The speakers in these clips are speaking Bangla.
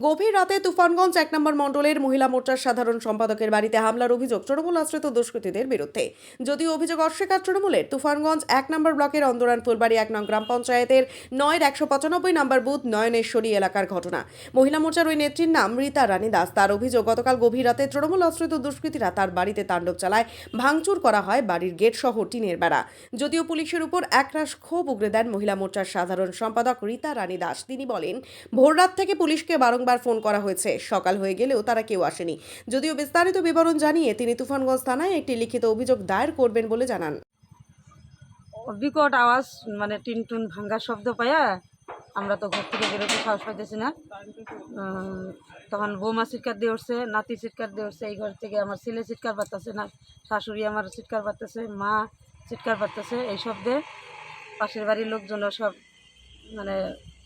গভীর রাতে তুফানগঞ্জ ১ নম্বর মণ্ডলের মহিলা মোর্চার সাধারণ সম্পাদকের বাড়িতে হামলার অভিযোগ তৃণমূল আশ্রিত দুষ্কৃতীদের বিরুদ্ধে। যদিও অভিযোগ অস্বীকার তৃণমূলের, তুফানগঞ্জ ১ নম্বর ব্লকের অন্দরান ফুলবাড়ি ১ নং গ্রাম পঞ্চায়েতের ৯-র ১৯৫ নম্বর বুথ নয়নেশ্বরী এলাকার ঘটনা। মহিলা মোর্চার ওই নেত্রীর নাম রীতা রানী দাস। তার অভিযোগ, গতকাল গভীর রাতে তৃণমূল আশ্রিত দুষ্কৃতীরা তার বাড়িতে তাণ্ডব চালায়, ভাঙচুর করা হয় বাড়ির গেট সহ টিনের বেড়া। যদিও পুলিশের উপর একরাশ ক্ষোভ উগরে দেন মহিলা মোর্চার সাধারণ সম্পাদক রীতা রানী দাস। তিনি বলেন, ভোররাত থেকে পুলিশকে বারংবার ফোন করা হয়েছে, সকাল হয়ে গেলেও তারা কেউ আসেনি। যদিও বিস্তারিত বিবরণ জানিয়ে তিনি তুফানগঞ্জ থানায় একটি লিখিত অভিযোগ দায়ের করবেন বলে জানান। বিকট আওয়াজ, মানে টিন টুন ভাঙ্গার শব্দ পাইয়া আমরা তো ঘর থেকে বেরোতে সাহস পাইতেছি না। তখন বৌমা চিৎকার দিয়ে উঠছে, নাতি চিৎকার দিয়ে উঠছে, এই ঘর থেকে আমার ছেলে চিৎকার পারতেছে না, শাশুড়ি আমার চিৎকার পারতেছে, মা চিৎকার পারতেছে। এই শব্দে পাশের বাড়ির লোকজন সব, মানে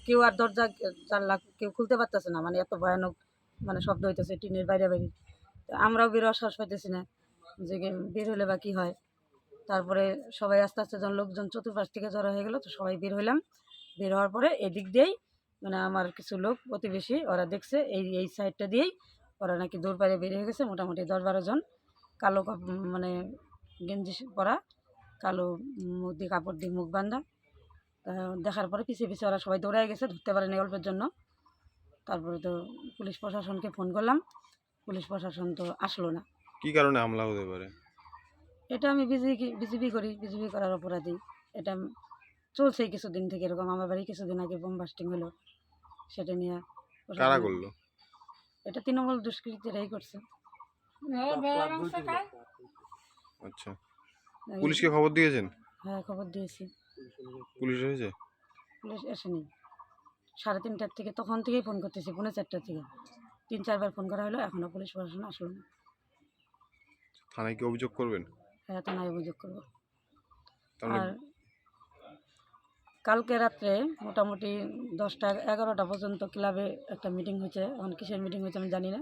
কেউ আর দরজা জানলা কেউ খুলতে পারতেছে না, মানে এত ভয়ানক মানে শব্দ হইতেছে টিনের বাইরে বাইরে। আমরাও বেরোয়ার সাহস পাইতেছি না যে বের হলে বা কী হয়। তারপরে সবাই আস্তে আস্তে যখন লোকজন চতুর্পাশ থেকে জড়ো হয়ে গেল, তো সবাই বের হইলাম। বের হওয়ার পরে এদিক দিয়েই মানে আমার কিছু লোক প্রতিবেশী ওরা দেখছে এই সাইডটা দিয়েই ওরা নাকি দৌড় পাড়ে বের হয়ে গেছে, মোটামুটি ১০-১২ জন কালো মানে গেঞ্জি পরা, কালো মুখ দিয়ে কাপড় দিয়ে মুখ বান্ধা। দেখার পরে পিছিয়ে পিছিয়ে ওরা সবাই দৌড়ায় গেছে, ধরতে পারেনি অল্পের জন্য। তারপরে তো পুলিশ প্রশাসনকে ফোন করলাম, পুলিশ প্রশাসন তো আসলো না। কি কারণে হামলা হতে পারে? এটা আমি বিজেপি করি, বিজেপি করার অপরাধী। এটা চলছেই কিছুদিন থেকে এরকম। আমার বাড়ি কিছুদিন আগে বোম বাস্টিং হলো, সেটা নিয়ে কারা করলো? এটা তৃণমূল দুষ্কৃতীরাই করছে। আচ্ছা, পুলিশকে খবর দিয়েছেন? হ্যাঁ, খবর দিয়েছি। পুলিশ এসেছে? পুলিশ আসেনি। 3:30টার থেকে, তখন থেকেই ফোন করতেছি, 4:30 থেকে 3-4 বার ফোন করা হলো, এখনও পুলিশ প্রশাসন আসলো না। থানায় কি অভিযোগ করবেন? হ্যাঁ, থানায় অভিযোগ করবো। তাহলে আর কালকে রাত্রে মোটামুটি 10টা-11টা পর্যন্ত ক্লাবে একটা মিটিং হয়েছে। এখন কিসের মিটিং হয়েছে আমি জানি না।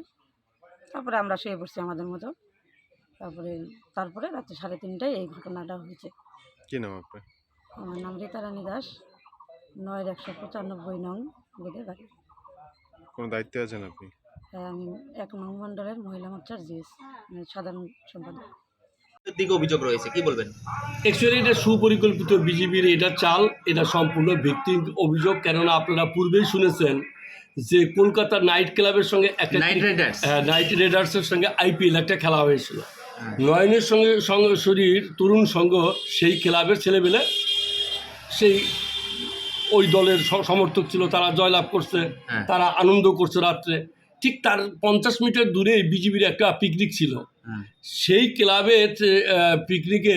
তারপরে আমরা শুয়ে পড়ছি আমাদের মতো। তারপরে রাত্রে 3:30টায় এই ঘটনাটা হয়েছে। কি নাম আপনার? আমার নাম রীতা রানী দাস, ৯-র ১৯৫ নং বুথের বাড়ি। কোনো দায়িত্বে আছেন আপনি? হ্যাঁ, আমি ১ নং মণ্ডলের মহিলা মোর্চার জিএস, মানে সাধারণ সম্পাদক। দিকে অভিযোগ রয়েছে, কি বলবেন? অ্যাকচুয়ালি এটা সুপরিকল্পিত বিজেপির এটা চাল, এটা সম্পূর্ণ ভিত্তিক অভিযোগ। কেননা আপনারা পূর্বেই শুনেছেন যে কলকাতা নাইট ক্লাবের সঙ্গে একটা নাইট রাইডার্সের সঙ্গে IPL একটা খেলা হয়েছিল। নয়নের সঙ্গে শরীর তরুণ সংঘ সেই ক্লাবের ছেলেবেলে সেই ওই দলের সমর্থক ছিল, তারা জয়লাভ করছে, তারা আনন্দ করছে রাত্রে। ঠিক তার 50 মিটার দূরে বিজেপির একটা পিকনিক ছিল। সেই ক্লাবে পিকনিকে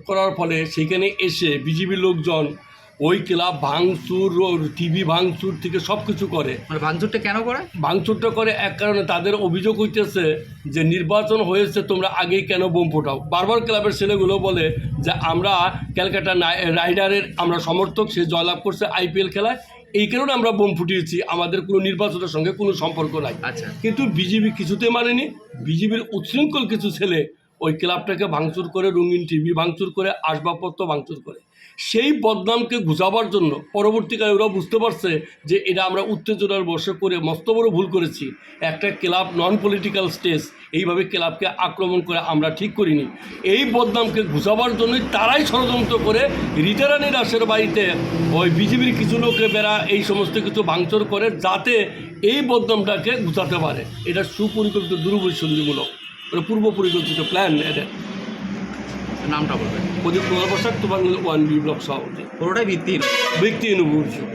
করার ফলে সেখানে এসে বিজেপির লোকজন ওই ক্লাব ভাঙচুর, টিভি ভাঙচুর থেকে সব কিছু করে। মানে ভাঙচুরটা কেন করে? ভাঙচুরটা করে এক কারণে, তাদের অভিযোগ হইতেছে যে নির্বাচন হয়েছে, তোমরা আগেই কেন বোম ফোটাও। বারবার ক্লাবের ছেলেগুলো বলে যে আমরা ক্যালকাটা রাইডারের আমরা সমর্থক, সে জয়লাভ করছে IPL খেলায়, এই কারণে আমরা বোম ফুটিয়েছি, আমাদের কোনো নির্বাচনের সঙ্গে কোনো সম্পর্ক নাই। আচ্ছা, কিন্তু বিজেপি কিছুতে মানেনি। বিজেপির উচ্ছৃঙ্খল কিছু ছেলে ওই ক্লাবটাকে ভাঙচুর করে, রঙিন টিভি ভাঙচুর করে, আসবাবপত্র ভাঙচুর করে। সেই বদনামকে ঘুচাবার জন্য পরবর্তীকালে ওরা বুঝতে পারছে যে এটা আমরা উত্তেজনার বশে করে মস্ত বড় ভুল করেছি। একটা ক্লাব নন পলিটিক্যাল স্টেজ, এইভাবে ক্লাবকে আক্রমণ করে আমরা ঠিক করিনি। এই বদনামকে ঘুচাবার জন্যই তারাই ষড়যন্ত্র করে রীতা রানী দাসের বাড়িতে ওই বিজেপির কিছু লোকে বেড়া এই সমস্ত কিছু ভাঙচুর করে, যাতে এই বদনামটাকে ঘুচাতে পারে। এটা সুপরিকল্পিত দুরভিসন্ধিমূলক, পূর্ব পরিকল্পিত প্ল্যান। এটা নামটা বলবেন? প্রদীপ কুমার প্রসাদ, তুফানগঞ্জ 1B ব্লক সভাপতি। পুরোটাই ভিত্তিহীন অভিযোগ।